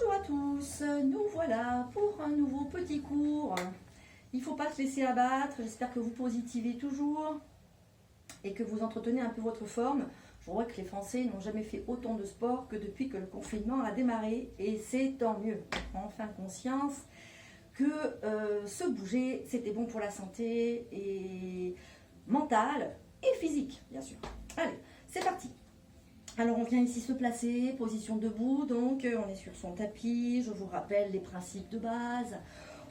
Bonjour à tous, nous voilà pour un nouveau petit cours. Il ne faut pas se laisser abattre, j'espère que vous positivez toujours et que vous entretenez un peu votre forme. Je vois que les Français n'ont jamais fait autant de sport que depuis que le confinement a démarré et c'est tant mieux. On prend enfin conscience que se bouger, c'était bon pour la santé et mentale et physique, bien sûr. Allez, c'est parti. Alors on vient ici se placer, position debout, donc on est sur son tapis, je vous rappelle les principes de base.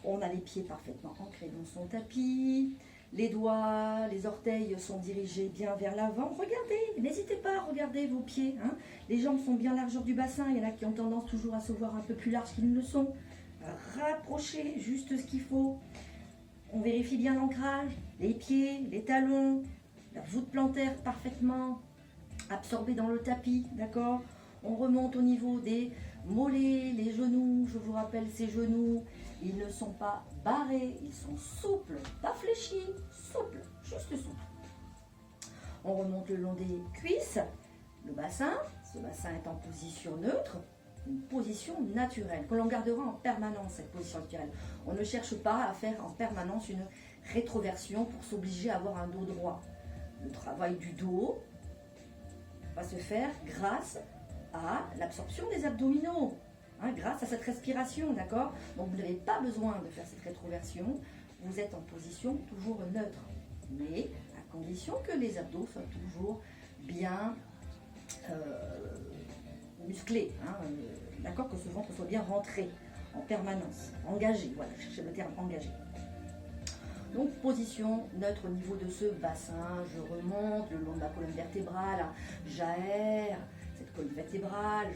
On a les pieds parfaitement ancrés dans son tapis, les doigts, les orteils sont dirigés bien vers l'avant. Regardez, n'hésitez pas à regarder vos pieds, hein. Les jambes sont bien largeur du bassin, il y en a qui ont tendance toujours à se voir un peu plus larges qu'ils ne le sont. Rapprochez juste ce qu'il faut. On vérifie bien l'ancrage, les pieds, les talons, la voûte plantaire parfaitement absorbé dans le tapis, d'accord? On remonte au niveau des mollets, les genoux. Je vous rappelle, ces genoux, ils ne sont pas barrés, ils sont souples, pas fléchis, souples, juste souples. On remonte le long des cuisses, le bassin. Ce bassin est en position neutre, une position naturelle, que l'on gardera en permanence, cette position naturelle. On ne cherche pas à faire en permanence une rétroversion pour s'obliger à avoir un dos droit. Le travail du dos va se faire grâce à l'absorption des abdominaux, hein, grâce à cette respiration, d'accord? Donc vous n'avez pas besoin de faire cette rétroversion, vous êtes en position toujours neutre, mais à condition que les abdos soient toujours bien musclés, hein, d'accord? Que ce ventre soit bien rentré en permanence, engagé, voilà, cherchez le terme engagé. Donc position neutre au niveau de ce bassin, je remonte le long de la colonne vertébrale, j'aère cette colonne vertébrale,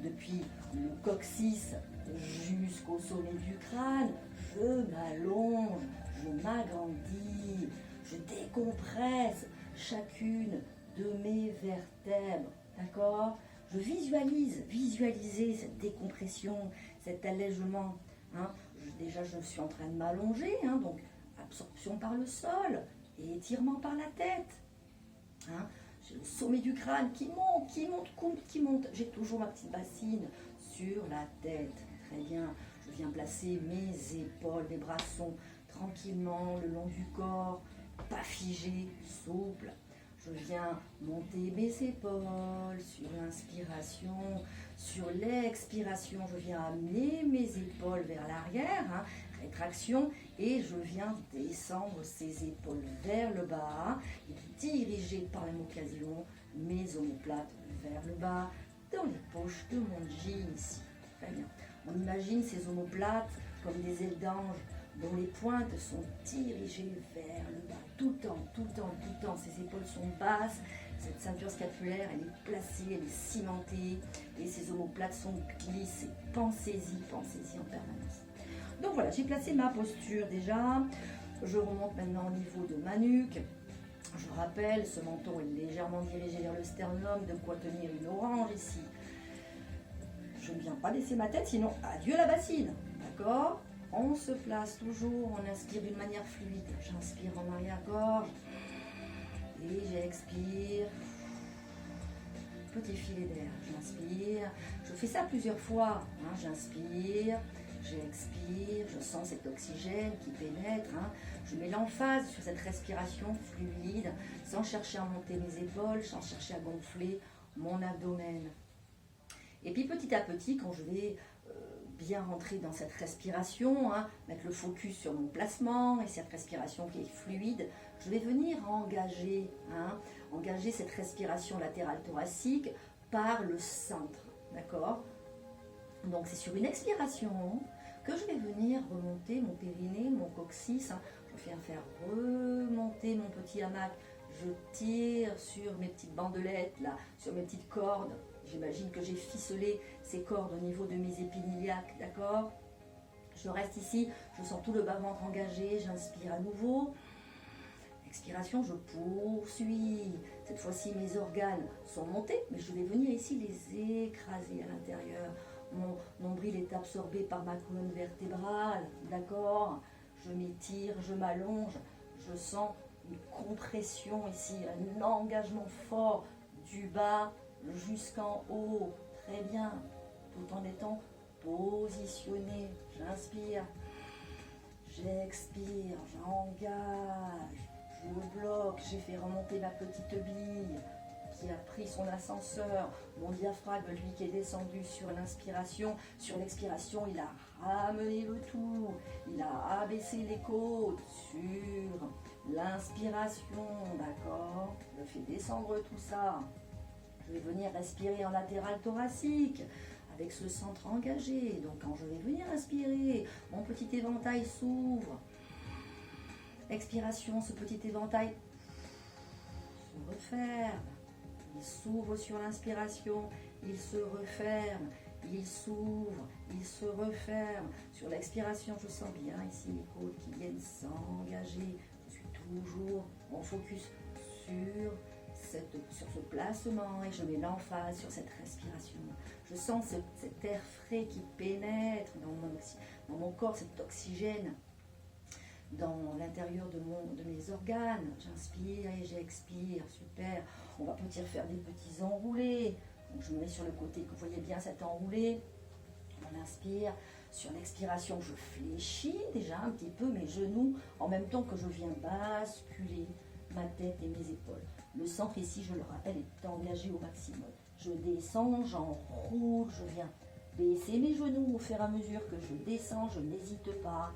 depuis le coccyx jusqu'au sommet du crâne, je m'allonge, je m'agrandis, je décompresse chacune de mes vertèbres, d'accord? Je visualisez cette décompression, cet allègement, hein. Déjà je suis en train de m'allonger, hein, donc absorption par le sol et étirement par la tête. Hein, j'ai le sommet du crâne qui monte, qui monte, qui monte. J'ai toujours ma petite bassine sur la tête. Très bien. Je viens placer mes épaules, mes bras sont tranquillement le long du corps, pas figés, souples. Je viens monter mes épaules sur l'inspiration, sur l'expiration, je viens amener mes épaules vers l'arrière, hein, rétraction, et je viens descendre ces épaules vers le bas, et diriger par la même occasion mes omoplates vers le bas, dans les poches de mon jean ici. Très bien. On imagine ces omoplates comme des ailes d'ange, dont les pointes sont dirigées vers le bas, tout le temps, ces épaules sont basses, cette ceinture scapulaire, elle est placée, elle est cimentée, et ces omoplates sont glissées. Pensez-y en permanence. Donc voilà, j'ai placé ma posture déjà, je remonte maintenant au niveau de ma nuque. Je vous rappelle, ce menton est légèrement dirigé vers le sternum, de quoi tenir une orange ici. Je ne viens pas laisser ma tête, sinon adieu la bassine, d'accord? On se place toujours, on inspire d'une manière fluide. J'inspire en arrière-gorge et j'expire. Petit filet d'air, j'inspire. Je fais ça plusieurs fois. Hein. J'inspire, j'expire, je sens cet oxygène qui pénètre. Hein. Je mets l'emphase sur cette respiration fluide, sans chercher à monter mes épaules, sans chercher à gonfler mon abdomen. Et puis petit à petit, quand je vais bien rentrer dans cette respiration, hein, mettre le focus sur mon placement et cette respiration qui est fluide, je vais venir engager cette respiration latérale thoracique par le centre, d'accord? Donc c'est sur une expiration que je vais venir remonter mon périnée, mon coccyx, hein. Je viens faire remonter mon petit hamac, je tire sur mes petites bandelettes, là, sur mes petites cordes. J'imagine que j'ai ficelé ces cordes au niveau de mes épines iliaques, d'accord? Je reste ici, je sens tout le bas-ventre engagé, j'inspire à nouveau. Expiration, je poursuis. Cette fois-ci, mes organes sont montés, mais je vais venir ici les écraser à l'intérieur. Mon nombril est absorbé par ma colonne vertébrale, d'accord? Je m'étire, je m'allonge, je sens une compression ici, un engagement fort du bas jusqu'en haut, très bien, tout en étant positionner. J'inspire, j'expire, j'engage, je bloque, j'ai fait remonter ma petite bille qui a pris son ascenseur, mon diaphragme, lui, qui est descendu sur l'inspiration. Sur l'expiration, il a ramené le tout, il a abaissé les côtes sur l'inspiration, d'accord? Je fais descendre tout ça. Je vais venir respirer en latéral thoracique, avec ce centre engagé. Donc quand je vais venir inspirer, mon petit éventail s'ouvre. Expiration, ce petit éventail se referme. Il s'ouvre sur l'inspiration, il se referme, il s'ouvre, il se referme. Sur l'expiration, je sens bien ici les côtes qui viennent s'engager. Je suis toujours en focus sur ce placement et je mets l'emphase sur cette respiration. Je sens cet air frais qui pénètre dans mon corps, cet oxygène dans l'intérieur de mes organes. J'inspire et j'expire, super. On va peut-être faire des petits enroulés. Donc je me mets sur le côté, que vous voyez bien cet enroulé. On inspire. Sur l'expiration, je fléchis déjà un petit peu mes genoux en même temps que je viens basculer ma tête et mes épaules. Le centre ici, je le rappelle, est engagé au maximum. Je descends, j'enroule, je viens baisser mes genoux au fur et à mesure que je descends, je n'hésite pas.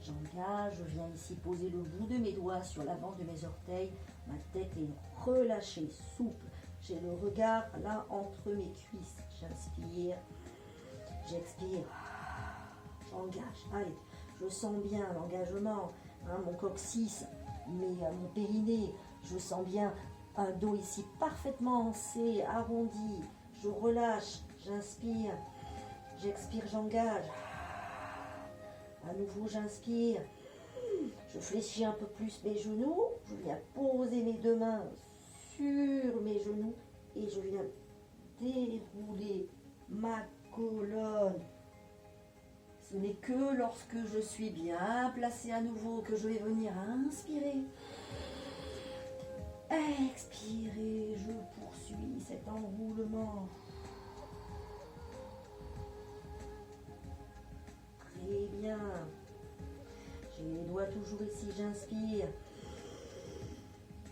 J'engage, je viens ici poser le bout de mes doigts sur l'avant de mes orteils. Ma tête est relâchée, souple. J'ai le regard là entre mes cuisses. J'inspire, j'expire, j'engage. Allez, je sens bien l'engagement, mon coccyx, mon périnée. Je sens bien un dos ici parfaitement ancé, arrondi. Je relâche, j'inspire, j'expire, j'engage. À nouveau, j'inspire. Je fléchis un peu plus mes genoux. Je viens poser mes deux mains sur mes genoux et je viens dérouler ma colonne. Ce n'est que lorsque je suis bien placé à nouveau que je vais venir inspirer. Expirer, je poursuis cet enroulement. Très bien. J'ai les doigts toujours ici, j'inspire.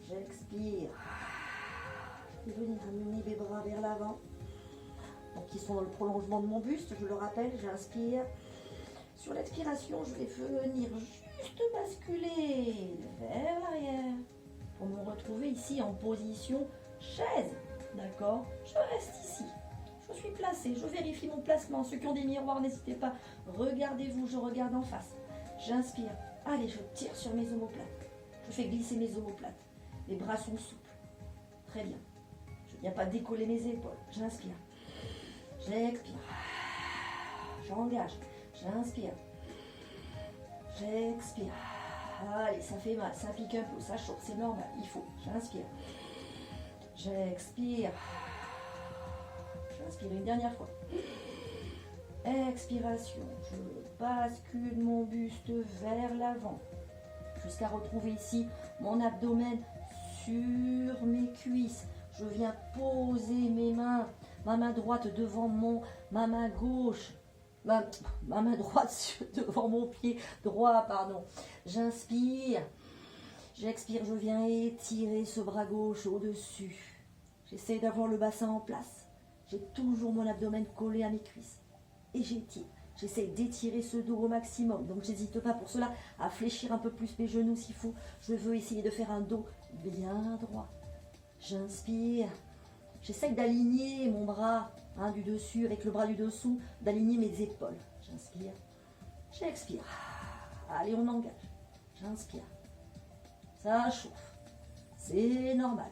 J'expire. Je vais venir amener mes bras vers l'avant. Donc ils sont dans le prolongement de mon buste, je le rappelle, j'inspire. Sur l'expiration, je vais venir juste basculer vers l'arrière pour me retrouver ici en position chaise. D'accord? Je reste ici. Je suis placée, je vérifie mon placement. Ceux qui ont des miroirs, n'hésitez pas. Regardez-vous, je regarde en face. J'inspire. Allez, je tire sur mes omoplates. Je fais glisser mes omoplates. Les bras sont souples. Très bien. Je ne viens pas décoller mes épaules. J'inspire. J'expire. J'engage. J'inspire. J'expire. Allez, ça fait mal, ça pique un peu, ça chauffe, c'est normal, il faut. J'inspire. J'expire. J'inspire une dernière fois. Expiration. Je bascule mon buste vers l'avant jusqu'à retrouver ici mon abdomen sur mes cuisses. Je viens poser mes mains, ma main droite devant ma main gauche. Ma main droite devant mon pied droit, pardon. J'inspire, j'expire, je viens étirer ce bras gauche au-dessus. J'essaie d'avoir le bassin en place. J'ai toujours mon abdomen collé à mes cuisses. Et j'étire. J'essaie d'étirer ce dos au maximum. Donc j'hésite pas pour cela à fléchir un peu plus mes genoux s'il faut. Je veux essayer de faire un dos bien droit. J'inspire. J'essaie d'aligner mon bras du dessus avec le bras du dessous, d'aligner mes épaules. J'inspire, j'expire. Allez, on engage. J'inspire. Ça chauffe. C'est normal.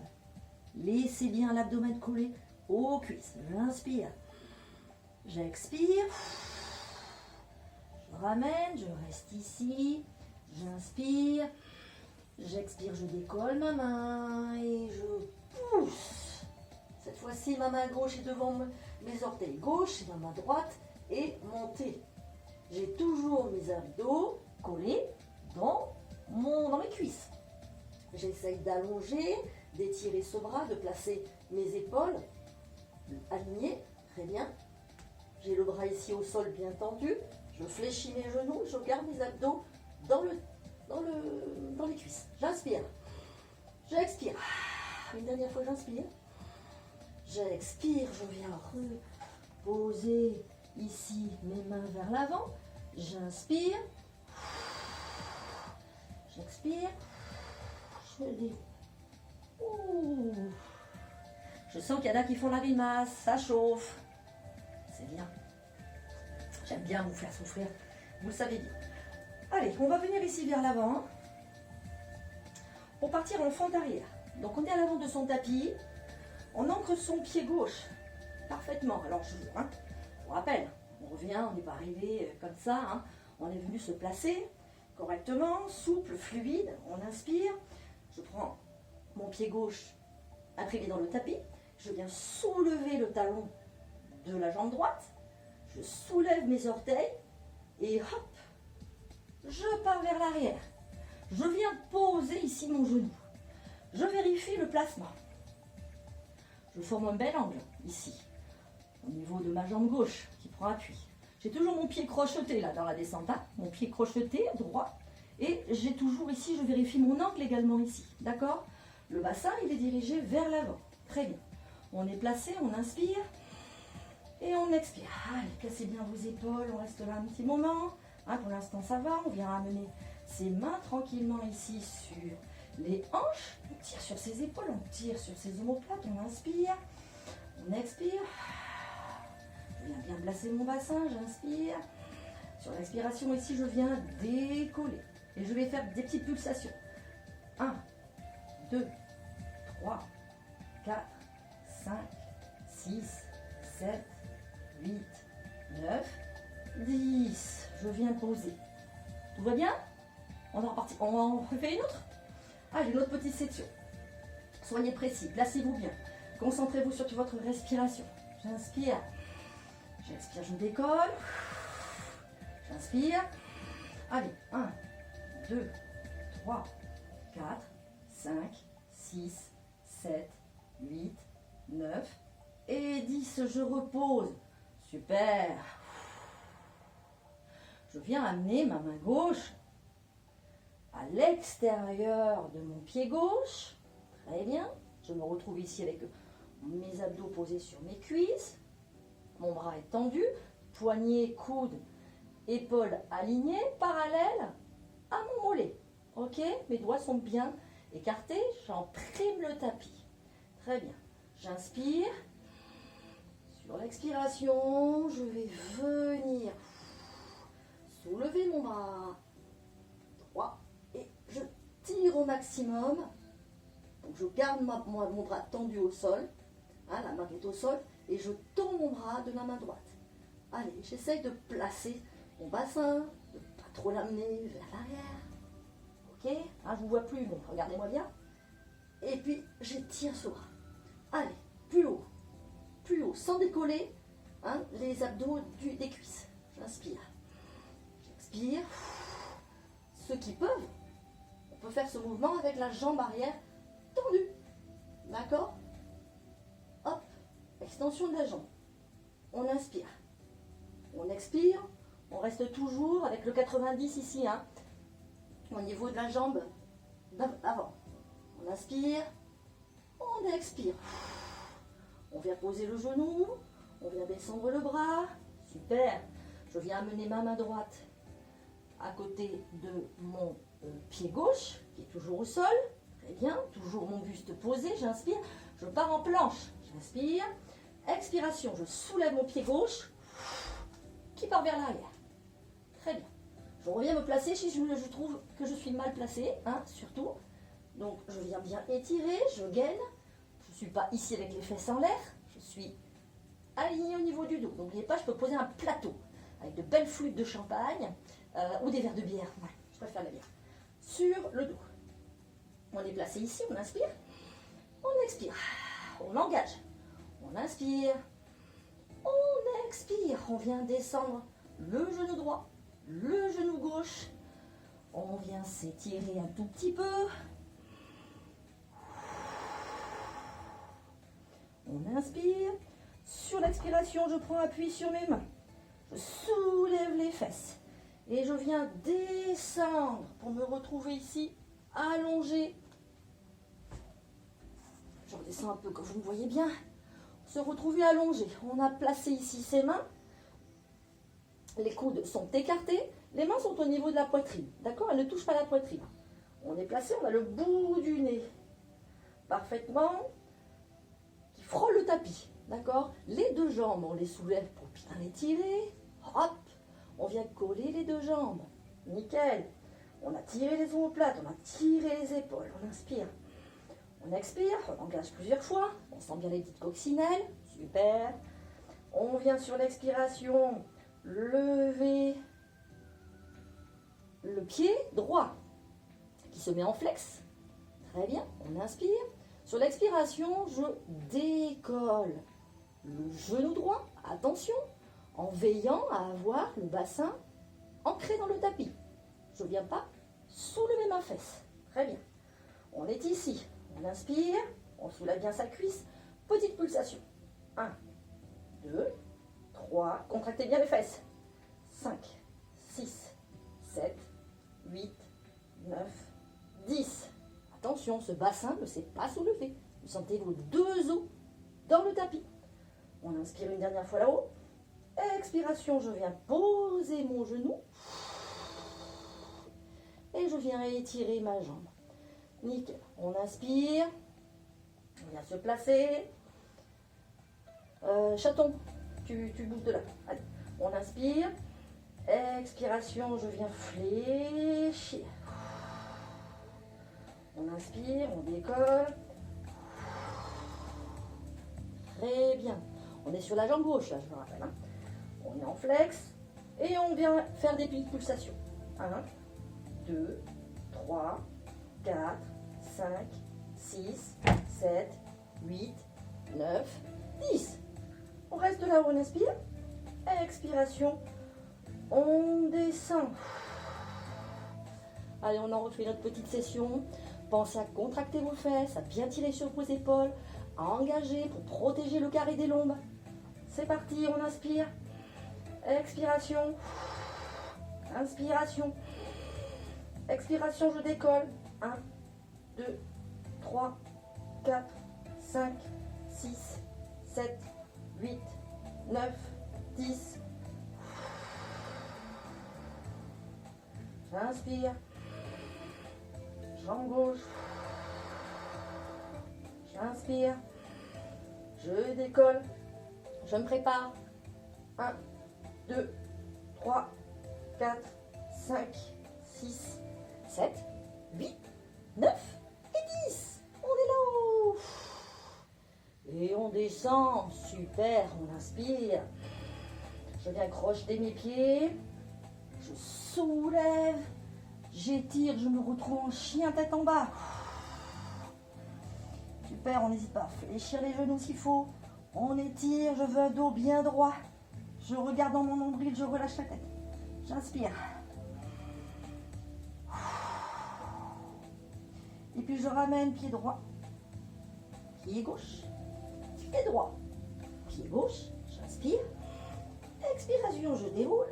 Laissez bien l'abdomen collé aux cuisses. J'inspire. J'expire. Je ramène, je reste ici. J'inspire. J'expire, je décolle ma main et je pousse. Cette fois-ci, ma main gauche est devant mes orteils gauche et ma main droite est montée. J'ai toujours mes abdos collés dans mes cuisses. J'essaye d'allonger, d'étirer ce bras, de placer mes épaules alignées. Très bien. J'ai le bras ici au sol bien tendu. Je fléchis mes genoux. Je garde mes abdos dans les cuisses. J'inspire. J'expire. Une dernière fois, j'inspire. J'expire. Je viens reposer ici mes mains vers l'avant. J'inspire. J'expire. Je déroule. Je sens qu'il y en a qui font la grimace. Ça chauffe. C'est bien. J'aime bien vous faire souffrir. Vous le savez bien. Allez, on va venir ici vers l'avant. Pour partir en fente arrière. Donc on est à l'avant de son tapis. On ancre son pied gauche parfaitement. Alors je vous rappelle, on revient, on n'est pas arrivé comme ça. Hein. On est venu se placer correctement, souple, fluide. On inspire. Je prends mon pied gauche imprimé dans le tapis. Je viens soulever le talon de la jambe droite. Je soulève mes orteils et hop, je pars vers l'arrière. Je viens poser ici mon genou. Je vérifie le placement. Je forme un bel angle ici, au niveau de ma jambe gauche qui prend appui. J'ai toujours mon pied crocheté là dans la descente, hein, mon pied crocheté droit. Et j'ai toujours ici, je vérifie mon angle également ici, d'accord? Le bassin, il est dirigé vers l'avant. Très bien. On est placé, on inspire et on expire. Allez, cassez bien vos épaules, on reste là un petit moment. Hein, pour l'instant, ça va. On vient ramener ses mains tranquillement ici sur les hanches. On tire sur ses épaules, on tire sur ses omoplates, on inspire, on expire. Je viens bien placer mon bassin, j'inspire. Sur l'expiration ici, je viens décoller. Et je vais faire des petites pulsations. 1, 2, 3, 4, 5, 6, 7, 8, 9, 10. Je viens poser. Tout va bien? On en refait une autre? Allez, une autre petite section. Soyez précis, placez-vous bien. Concentrez-vous sur votre respiration. J'inspire. J'expire, je décolle. J'inspire. Allez, 1, 2, 3, 4, 5, 6, 7, 8, 9 et 10. Je repose. Super. Je viens amener ma main gauche à l'extérieur de mon pied gauche. Très bien. Je me retrouve ici avec mes abdos posés sur mes cuisses. Mon bras est tendu. Poignets, coudes, épaules alignées, parallèles à mon mollet. Ok? Mes doigts sont bien écartés. J'imprime le tapis. Très bien. J'inspire. Sur l'expiration, je vais venir soulever mon bras droit et je tire au maximum. Donc je garde mon bras tendu au sol, hein, la main est au sol, et je tends mon bras de la main droite. Allez, j'essaye de placer mon bassin, de ne pas trop l'amener vers l'arrière. Ok, hein, je ne vous vois plus, bon, regardez-moi bien. Et puis j'étire ce bras. Allez, plus haut, sans décoller, hein, les abdos des cuisses. J'inspire. J'expire. Ceux qui peuvent, on peut faire ce mouvement avec la jambe arrière tendue. D'accord? Hop, extension de la jambe. On inspire. On expire. On reste toujours avec le 90 ici, hein, au niveau de la jambe d'avant. On inspire. On expire. On vient poser le genou. On vient descendre le bras. Super. Je viens amener ma main droite à côté de mon pied gauche, qui est toujours au sol. Très bien. Toujours mon buste posé. J'inspire. Je pars en planche. J'inspire. Expiration. Je soulève mon pied gauche qui part vers l'arrière. Très bien. Je reviens me placer si je trouve que je suis mal placée, hein, surtout. Donc, je viens bien étirer. Je gaine. Je ne suis pas ici avec les fesses en l'air. Je suis alignée au niveau du dos. N'oubliez pas, je peux poser un plateau avec de belles flûtes de champagne ou des verres de bière. Ouais, je préfère la bière. Sur le dos. On est placé ici, on inspire. On expire. On engage. On inspire. On expire. On vient descendre le genou droit, le genou gauche. On vient s'étirer un tout petit peu. On inspire. Sur l'expiration, je prends appui sur mes mains. Je soulève les fesses. Et je viens descendre pour me retrouver ici, allongé. Je redescends un peu comme vous me voyez bien. Se retrouver allongé. On a placé ici ses mains. Les coudes sont écartés. Les mains sont au niveau de la poitrine. D'accord? Elles ne touchent pas la poitrine. On est placé, on a le bout du nez parfaitement qui frôle le tapis. D'accord? Les deux jambes, on les soulève pour bien les tirer. Hop! On vient coller les deux jambes. Nickel. On a tiré les omoplates, on a tiré les épaules. On inspire. On expire, on engage plusieurs fois. On sent bien les petites coccinelles. Super. On vient sur l'expiration lever le pied droit qui se met en flex. Très bien. On inspire. Sur l'expiration, je décolle le genou droit. Attention. En veillant à avoir le bassin ancré dans le tapis. Je ne viens pas soulever ma fesse. Très bien. On est ici. On inspire. On soulève bien sa cuisse. Petite pulsation. 1, 2, 3. Contractez bien les fesses. 5, 6, 7, 8, 9, 10. Attention, ce bassin ne s'est pas soulevé. Vous sentez vos deux os dans le tapis. On inspire une dernière fois là-haut. Expiration, je viens poser mon genou et je viens étirer ma jambe. Nickel. On inspire, on vient se placer. Chaton, tu bouges de là. Allez, on inspire. Expiration, je viens fléchir. On inspire, on décolle. Très bien. On est sur la jambe gauche, là, je me rappelle. On est en flex et on vient faire des petites pulsations. 1, 2, 3, 4, 5, 6, 7, 8, 9, 10. On reste là où on inspire. Expiration. On descend. Allez, on en refait notre petite session. Pensez à contracter vos fesses, à bien tirer sur vos épaules, à engager pour protéger le carré des lombes. C'est parti, on inspire. Expiration. Inspiration. Expiration, je décolle. 1, 2, 3, 4, 5, 6, 7, 8, 9, 10. J'inspire. Jambe gauche. J'inspire. Je décolle. Je me prépare. 1, 2, 3, 4, 5, 6, 7, 8, 9 et 10. On est là-haut. Et on descend. Super. On inspire. Je viens crocheter mes pieds. Je soulève. J'étire. Je me retrouve en chien tête en bas. Super. On n'hésite pas à fléchir les genoux s'il faut. On étire. Je veux un dos bien droit. Je regarde dans mon nombril. Je relâche la tête. J'inspire. Et puis je ramène pied droit, pied gauche, pied droit, pied gauche, j'inspire, expiration, je déroule.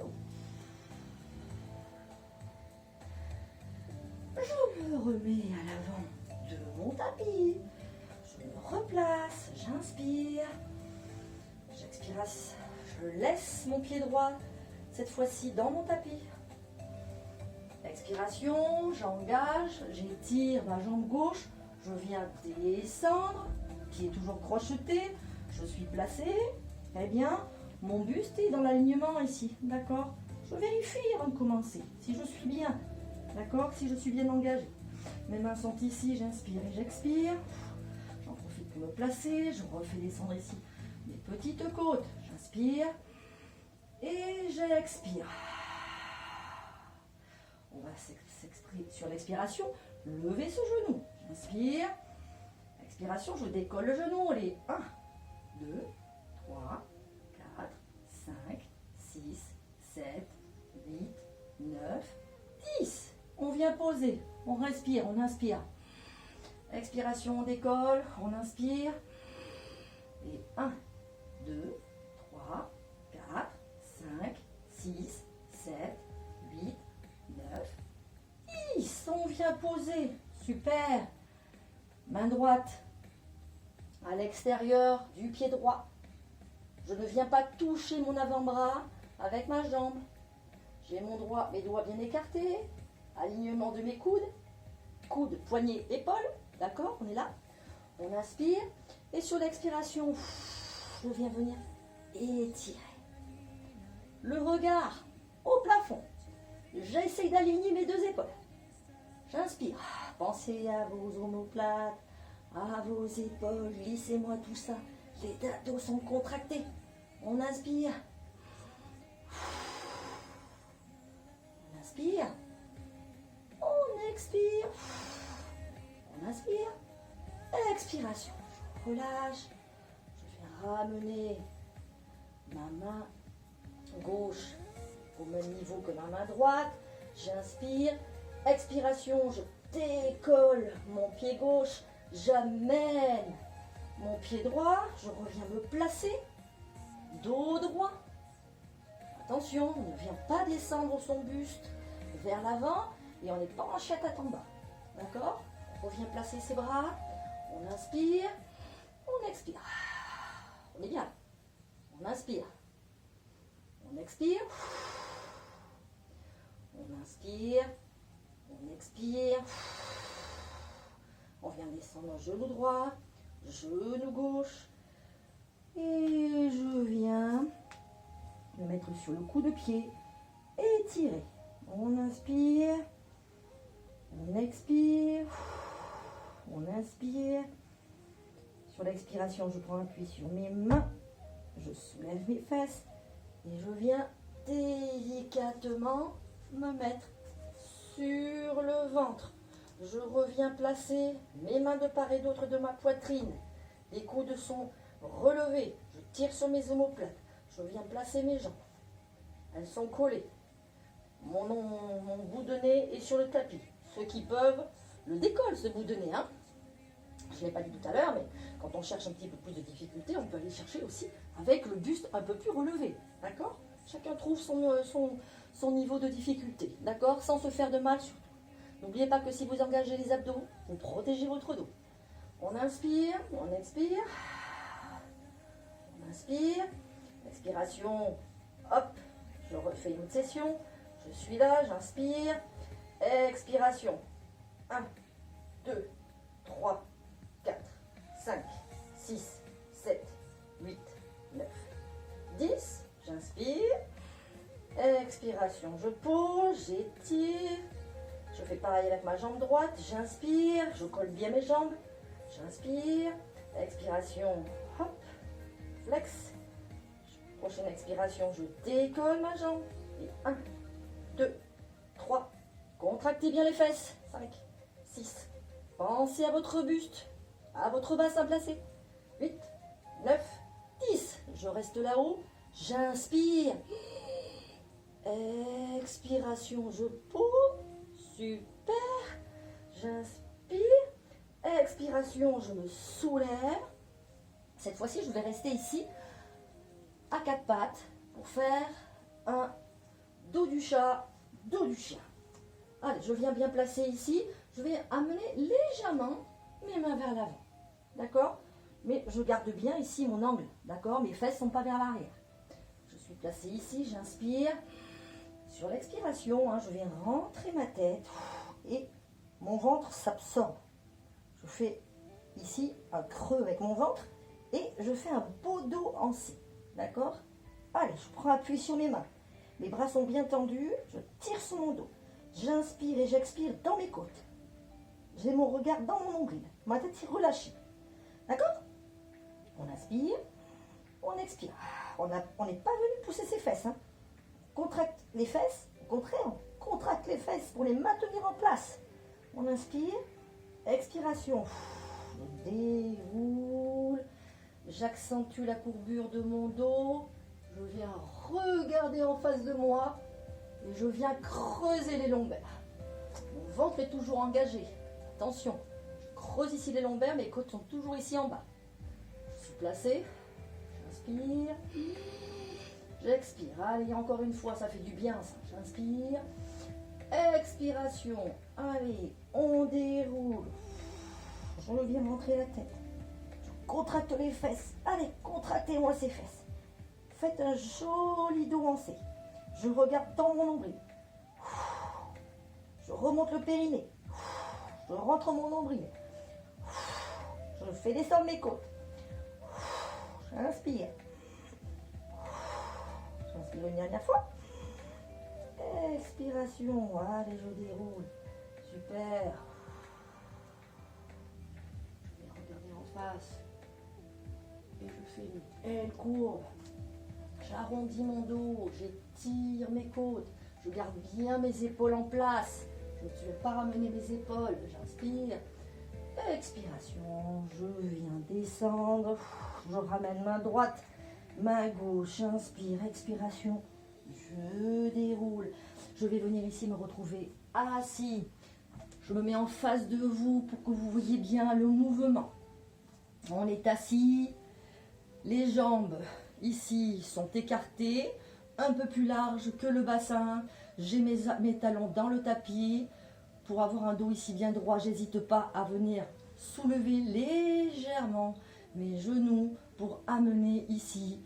Je me remets à l'avant de mon tapis, je me replace, j'inspire, j'expire, je laisse mon pied droit, cette fois-ci dans mon tapis. Expiration, j'engage, j'étire ma jambe gauche, je viens descendre, pied toujours crocheté, je suis placé, très bien, mon buste est dans l'alignement ici, d'accord? Je vérifie avant de commencer, si je suis bien, d'accord? Si je suis bien engagée. Mes mains sont ici, j'inspire et j'expire, j'en profite pour me placer, je refais descendre ici mes petites côtes, j'inspire et j'expire. On va s'exprimer sur l'expiration, lever ce genou. J'inspire. Expiration, je décolle le genou. Allez, 1, 2, 3, 4, 5, 6, 7, 8, 9, 10. On vient poser. On respire, on inspire. Expiration, on décolle, on inspire. Et 1, 2, 3, 4, 5, 6, 7, 8, 9, 10. On vient poser. Super. Main droite à l'extérieur du pied droit. Je ne viens pas toucher mon avant-bras avec ma jambe. J'ai mes doigts bien écartés. Alignement de mes coudes. Coudes, poignets, épaules. D'accord, on est là. On inspire. Et sur l'expiration, je viens venir étirer. Le regard au plafond. J'essaie d'aligner mes deux épaules. J'inspire. Pensez à vos omoplates, à vos épaules. Lissez-moi tout ça. Les dos sont contractés. On inspire. On inspire. On expire. On inspire. Expiration. Je relâche. Je vais ramener ma main gauche au même niveau que ma main droite. J'inspire. Expiration. Je décolle mon pied gauche. J'amène mon pied droit. Je reviens me placer. Dos droit. Attention, on ne vient pas descendre son buste vers l'avant et on n'est pas en chat tête en bas. D'accord? On revient placer ses bras. On inspire. On expire. On est bien. On inspire. On expire. On inspire. On expire. On vient descendre genou droit, genou gauche. Et je viens me mettre sur le coup de pied. Étirer. On inspire. On expire. On inspire. Sur l'expiration, je prends appui sur mes mains. Je soulève mes fesses. Et je viens délicatement me mettre sur le ventre. Je reviens placer mes mains de part et d'autre de ma poitrine. Les coudes sont relevés. Je tire sur mes omoplates. Je viens placer mes jambes. Elles sont collées. Mon bout de nez est sur le tapis. Ceux qui peuvent le décollent, ce bout de nez. Hein. Je ne l'ai pas dit tout à l'heure, mais quand on cherche un petit peu plus de difficulté, on peut aller chercher aussi avec le buste un peu plus relevé. D'accord? Chacun trouve son niveau de difficulté. D'accord? Sans se faire de mal surtout. N'oubliez pas que si vous engagez les abdos, vous protégez votre dos. On inspire, on expire. On inspire. Expiration. Hop. Je refais une session. Je suis là, j'inspire. Expiration. 1, 2, 3, 4, 5, 6, 7, 8, 9, 10. J'inspire. Expiration. Je pose, j'étire. Je fais pareil avec ma jambe droite. J'inspire. Je colle bien mes jambes. J'inspire. Expiration. Hop. Flex. Prochaine expiration. Je décolle ma jambe. Et 1, 2, 3. Contractez bien les fesses. 5, 6. Pensez à votre buste. À votre bassin placé. 8, 9, 10. Je reste là-haut. J'inspire. Expiration. Je pose. Super. J'inspire. Expiration, je me soulève. Cette fois-ci, je vais rester ici à quatre pattes pour faire un dos du chat, dos du chien. Allez, je viens bien placer ici. Je vais amener légèrement mes mains vers l'avant. D'accord? Mais je garde bien ici mon angle. D'accord? Mes fesses ne sont pas vers l'arrière. Je suis placée ici, j'inspire. Sur l'expiration, je viens rentrer ma tête et mon ventre s'absorbe. Je fais ici un creux avec mon ventre et je fais un beau dos en C. D'accord? Allez, je prends appui sur mes mains. Mes bras sont bien tendus, je tire sur mon dos. J'inspire et j'expire dans mes côtes. J'ai mon regard dans mon nombril. Ma tête est relâchée. D'accord? On inspire, on expire. On n'est pas venu pousser ses fesses. On contracte les fesses. Au contraire, on contracte les fesses pour les maintenir en place. On inspire. Expiration. Je déroule. J'accentue la courbure de mon dos. Je viens regarder en face de moi. Et je viens creuser les lombaires. Mon ventre est toujours engagé. Attention, je creuse ici les lombaires, mes côtes sont toujours ici en bas. Je suis placée. J'inspire. J'expire. Allez, encore une fois, ça fait du bien ça. J'inspire. Expiration. Allez, on déroule. Je reviens montrer la tête. Je contracte les fesses. Allez, contractez-moi ces fesses. Faites un joli dos en C. Je regarde dans mon nombril. Je remonte le périnée. Je rentre mon nombril. Je fais descendre mes côtes. J'inspire. J'inspire une dernière fois. Expiration. Allez, je déroule. Super. Je vais regarder en face. Et je fais une belle courbe. J'arrondis mon dos. J'étire mes côtes. Je garde bien mes épaules en place. Je ne vais pas ramener mes épaules. J'inspire. Expiration. Je viens descendre. Je ramène main droite. Main gauche. Inspire. Expiration. Je déroule. Je vais venir ici me retrouver assis. Je me mets en face de vous pour que vous voyez bien le mouvement. On est assis. Les jambes ici sont écartées. Un peu plus larges que le bassin. J'ai mes talons dans le tapis. Pour avoir un dos ici bien droit, j'hésite pas à venir soulever légèrement mes genoux pour amener ici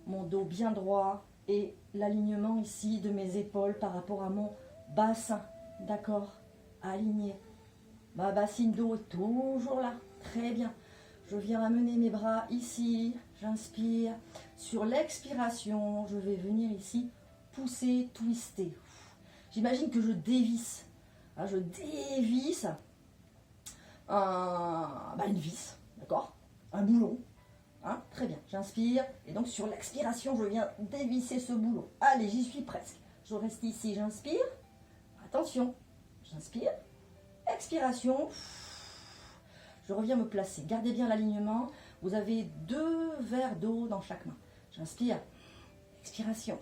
mon dos bien droit et l'alignement ici de mes épaules par rapport à mon bassin. D'accord? Aligné. Ma bassine d'eau est toujours là. Très bien. Je viens amener mes bras ici. J'inspire. Sur l'expiration, je vais venir ici pousser, twister. J'imagine que je dévisse. Je dévisse une vis. D'accord? Un boulon. Très bien. J'inspire. Et donc sur l'expiration, je viens dévisser ce boulon. Allez, j'y suis presque. Je reste ici. J'inspire. Attention. J'inspire. Expiration. Je reviens me placer. Gardez bien l'alignement. Vous avez 2 verres d'eau dans chaque main. J'inspire. Expiration.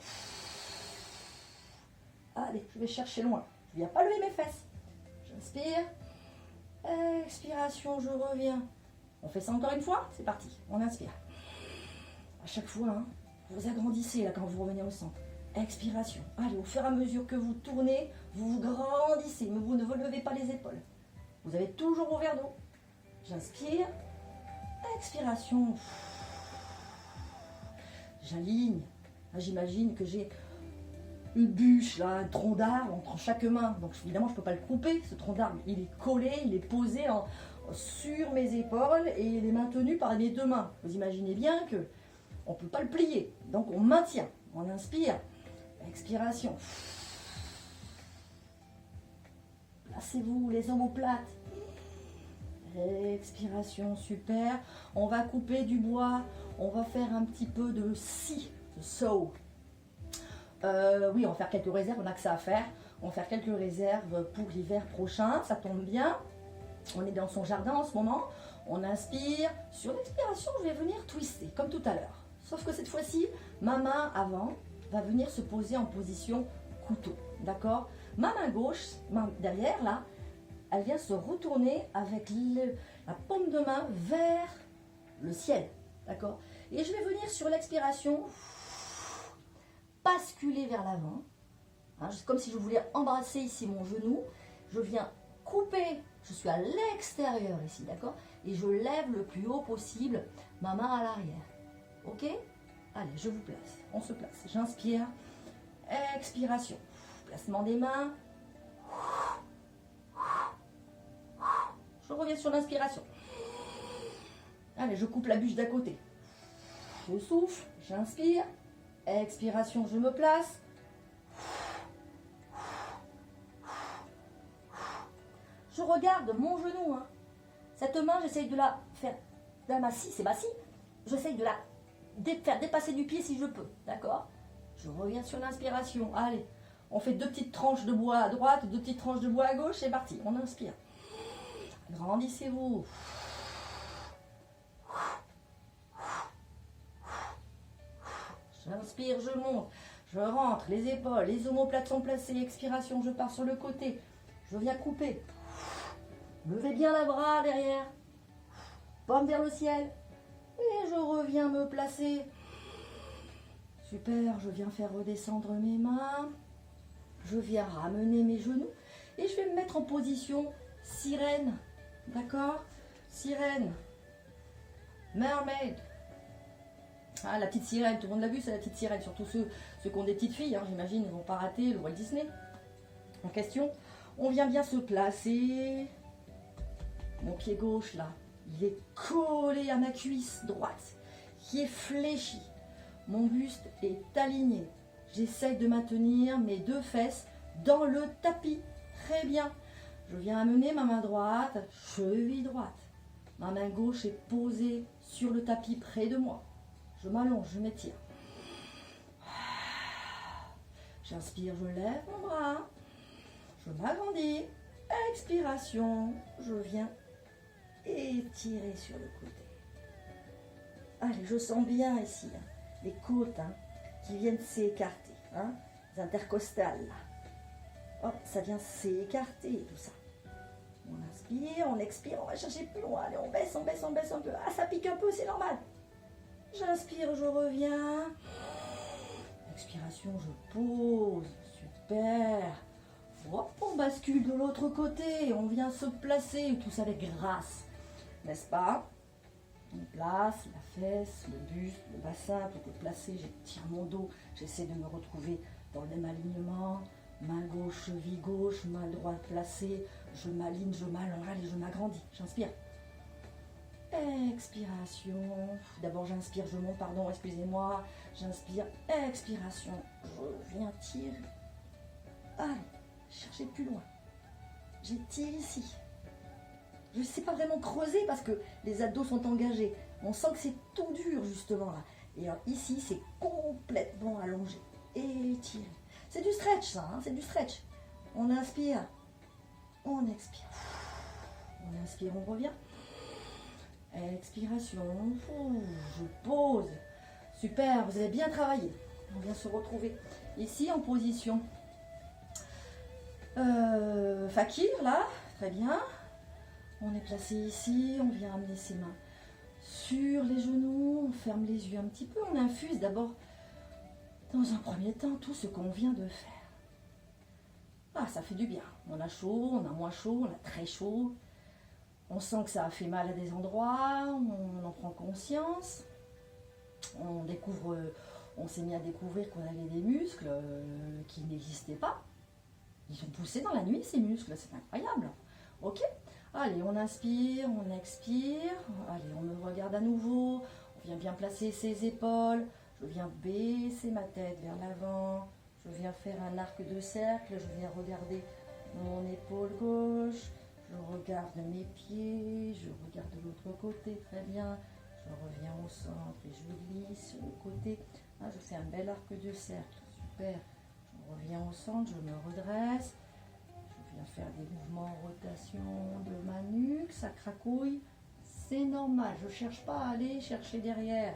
Allez, je vais chercher loin. Je ne viens pas lever mes fesses. J'inspire. Expiration, je reviens. On fait ça encore une fois? C'est parti. On inspire. À chaque fois, vous agrandissez là quand vous revenez au centre. Expiration. Allez, au fur et à mesure que vous tournez, vous vous grandissez, mais vous ne vous levez pas les épaules. Vous avez toujours vos verres d'eau. J'inspire. Expiration. J'aligne. J'imagine que j'ai une bûche, là, un tronc d'arbre entre chaque main. Donc évidemment, je ne peux pas le couper. Ce tronc d'arbre, il est collé, il est posé sur mes épaules et il est maintenu par mes 2 mains. Vous imaginez bien que on ne peut pas le plier. Donc on maintient. On inspire. Expiration. Placez-vous les omoplates. Expiration, super. On va couper du bois. On va faire un petit peu de scie, de saw. Oui, on va faire quelques réserves, on a que ça à faire. On va faire quelques réserves pour l'hiver prochain. Ça tombe bien. On est dans son jardin en ce moment. On inspire. Sur l'expiration, je vais venir twister, comme tout à l'heure. Sauf que cette fois-ci, ma main avant va venir se poser en position couteau. D'accord? Ma main gauche, derrière là, elle vient se retourner avec la paume de main vers le ciel. D'accord? Et je vais venir sur l'expiration basculer vers l'avant. Comme si je voulais embrasser ici mon genou. Je viens couper, je suis à l'extérieur ici, d'accord? Et je lève le plus haut possible ma main à l'arrière. Ok? Allez, je vous place. On se place. J'inspire. Expiration. Placement des mains. Je reviens sur l'inspiration. Allez, je coupe la bûche d'à côté. Je souffle, j'inspire. Expiration, je me place. Je regarde mon genou. Cette main, j'essaye de la faire. C'est ma scie. J'essaye de la faire dépasser du pied si je peux. D'accord? Je reviens sur l'inspiration. Allez, on fait 2 petites tranches de bois à droite, 2 petites tranches de bois à gauche. C'est parti, on inspire. Grandissez-vous. J'inspire, je monte, je rentre, les épaules, les omoplates sont placées, expiration, je pars sur le côté, je viens couper. Levez bien les bras derrière, paume vers le ciel, et je reviens me placer Super, je viens faire redescendre mes mains. Je viens ramener mes genoux. Et je vais me mettre en position sirène. D'accord? Sirène. Mermaid. Ah, la petite sirène, tout le monde l'a vu, c'est la petite sirène. Surtout ceux qui ont des petites filles, hein, j'imagine, ils ne vont pas rater le Walt Disney en question. On vient bien se placer. Mon pied gauche, là, il est collé à ma cuisse droite, qui est fléchie. Mon buste est aligné. J'essaye de maintenir mes deux fesses dans le tapis. Très bien. Je viens amener ma main droite, cheville droite. Ma main gauche est posée sur le tapis près de moi. Je m'allonge, je m'étire. J'inspire, je lève mon bras. Je m'agrandis. Expiration, je viens étirer sur le côté. Allez, je sens bien ici, hein, les côtes qui viennent s'écarter. Hein, les intercostales. Là. Hop, ça vient s'écarter tout ça. On inspire, on expire, on va chercher plus loin. Allez, on baisse un peu. Ah, ça pique un peu, c'est normal. J'inspire, je reviens. Expiration, je pose. Super. Hop, on bascule de l'autre côté. On vient se placer, tout ça avec grâce. N'est-ce pas? On place la fesse, le buste, le bassin, tout est placé. J'étire mon dos. J'essaie de me retrouver dans le même alignement. Main gauche, cheville gauche, main droite placée. Je m'aligne, je m'allonge. Allez, je m'agrandis. J'inspire. Expiration. D'abord, j'inspire, je monte, pardon, excusez-moi. J'inspire, expiration. Je viens tirer. Allez, cherchez plus loin. J'étire ici. Je ne sais pas vraiment creuser parce que les abdos sont engagés. On sent que c'est tout dur, justement, là. Et alors, ici, c'est complètement allongé. Étiré. C'est du stretch, ça, hein, c'est du stretch. On inspire. On expire. On inspire, on revient. Expiration, je pose. Super, vous avez bien travaillé. On vient se retrouver ici en position fakir, là, très bien. On est placé ici, on vient amener ses mains sur les genoux, on ferme les yeux un petit peu, on infuse d'abord, dans un premier temps, tout ce qu'on vient de faire. Ah, ça fait du bien. On a chaud, on a moins chaud, on a très chaud. On sent que ça a fait mal à des endroits, on en prend conscience. On s'est mis à découvrir qu'on avait des muscles qui n'existaient pas. Ils ont poussé dans la nuit, ces muscles, c'est incroyable. Ok, allez, on inspire, on expire. Allez, on me regarde à nouveau. On vient bien placer ses épaules. Je viens baisser ma tête vers l'avant. Je viens faire un arc de cercle. Je viens regarder mon épaule gauche. Je regarde mes pieds. Je regarde de l'autre côté, très bien. Je reviens au centre et je glisse sur le côté. Ah, je fais un bel arc de cercle, super. Je reviens au centre, je me redresse. Je viens faire des mouvements en rotation de ma nuque, ça cracouille. C'est normal, je ne cherche pas à aller chercher derrière.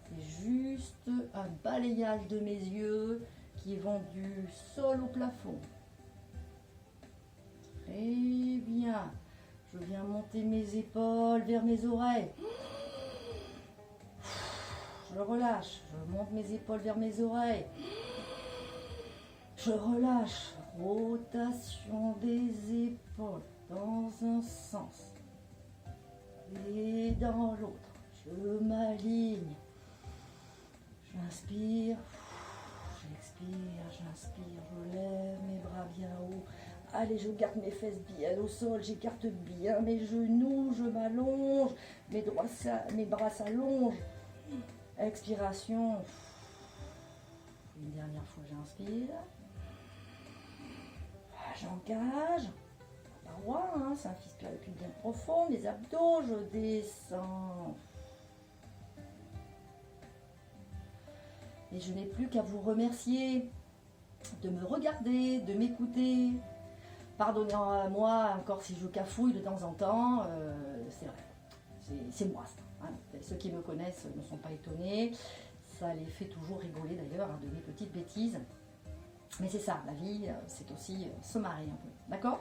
C'est juste un balayage de mes yeux qui vont du sol au plafond. Très bien. Je viens monter mes épaules vers mes oreilles. Je relâche, je monte mes épaules vers mes oreilles. Je relâche, rotation des épaules dans un sens et dans l'autre. Je m'aligne. J'inspire, j'expire, j'inspire, je lève mes bras bien haut. Allez, je garde mes fesses bien au sol, j'écarte bien mes genoux, je m'allonge, mes bras s'allongent. Expiration. Une dernière fois, j'inspire. J'engage. La paroi, hein, c'est un fils spirituel bien profond. Les abdos, je descends. Et je n'ai plus qu'à vous remercier de me regarder, de m'écouter. Pardonnez-moi encore si je cafouille de temps en temps. C'est vrai. C'est moi, ça. Hein. Ceux qui me connaissent ne sont pas étonnés. Ça les fait toujours rigoler d'ailleurs, hein, de mes petites bêtises. Mais c'est ça, la vie, c'est aussi se marrer un peu. D'accord?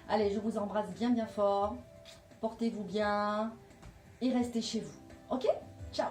Allez, je vous embrasse bien bien fort. Portez-vous bien et restez chez vous. Ok? Ciao!